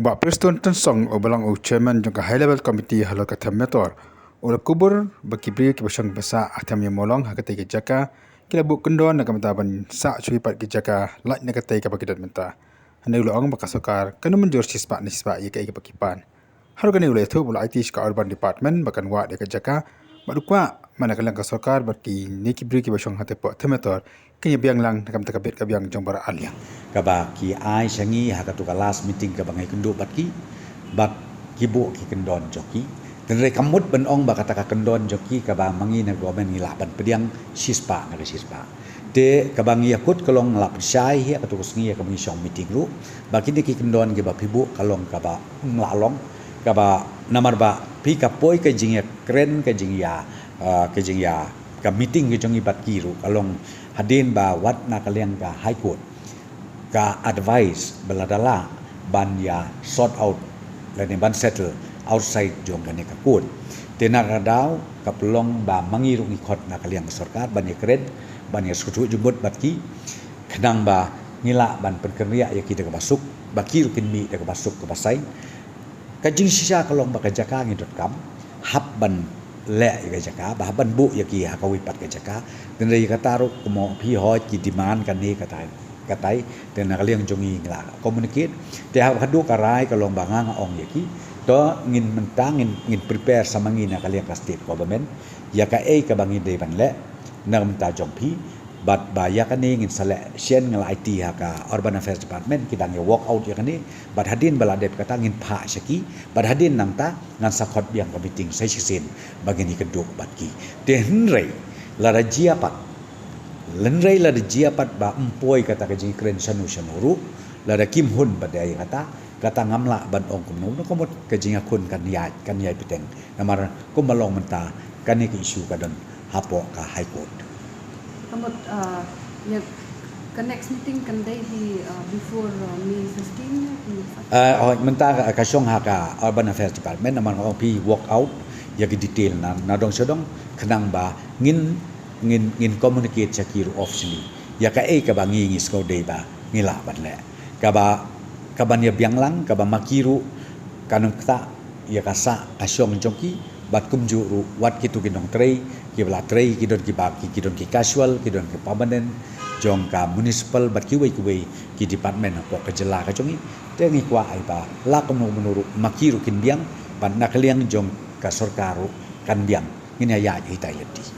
Ba Preston Tensong o balang o chairman jong ka high level committee halo ka thamator o kubur bakibri ki basang basa atam ya molong ha katai jaka kila bu kendon na kamtaban sa chui pat ki jaka laj na katai ka bakidat menta hanai lo ang bakasokar kanu menjor sispa ni sispa ye kai ka pakipan haro kani ule thu bula IT ka urban department bakan wa de ka jaka badukwa mana kalang ka sokar baki ni kibri ki basang hatepo thamator kanya biang lang nakam takabet ka biang jong bara alyang kaba ki ai sangi ha ka last meeting ka bangai kendu bat ki bu ki kendon joki dan re kamut ben ong ba kata ka kendon joki ka ba mangi na gomen ni laban pediang sispa na sispa de ka bangi akut kolong lap sai hi ka tu sngi ka bangi song meeting ru ba kini ki kendon ge ba pibu kalong ka ba nglalong ka ba namar ba pi ka poi ka jingya kren ka jingya ka meeting ge jongi bat ki ru kalong hadin ba wat na kaliang ka high court ka advice beladala ban ya sort out lani ban settle outside jong kani ka court tena kadau ka pelong ba mangiru ikot na kaliang sarkar ban ya kred ban ya sutu jumut batki kenang ba ngila ban penkerja ya kita ka basuk bakir kinmi ka basuk ka basai ka jing sisa kalong ba ka jaka ngidot.com hab ban le ka jaka ba ban bu ya ki ha ka wipat ka jaka dan ri ka taru kumo phi hoj ki demand kan ni katai dan kaliang jongi ngla communicate te ha hadu karai kalong bangang ong yaki to ngin mentang ngin prepare sama ngin kaliang ka state government ya ka ka bangi de ban le nam ta jong phi bat ba ya ka ni ngin sale sien ngla IT ha ka urban affairs department kidang ya walk out ya ni bat hadin baladep kata ngin pha saki bat hadin nang ta ngan sakot biang ka meeting sai sin bagini keduk bat ki te henrei la rajia pat lenrei la dia pat ba empoi kata ka jing kren sanu sanuru la da kim hun badai kata ngamla ban ong kum no komot ka jing akun kan yai piteng namar kum malong menta kan ni isu kadon hapo ka high court komot ya ka next meeting kan day di before May 15 menta ka syong ha ka urban affairs department namar ong pi walk out ya ki detail na dong sedong kenang ba ngin communicate sakiru officially ya ka ka bangi ngis ko de ba ngila ban le ka ban ya biang lang ka ba makiru kanung ta ya ka sa asyong jongki bat kumju ru wat kitu kinong trei ki bla trei kidon ki casual kidon ki permanent jong ka municipal bat ki wei ki department po ka jela ka jongi te ngi kwa ai ba la ko menuru makiru kin biang ban nakaliang jong ka sarkaru kan biang ngin ya hitai yati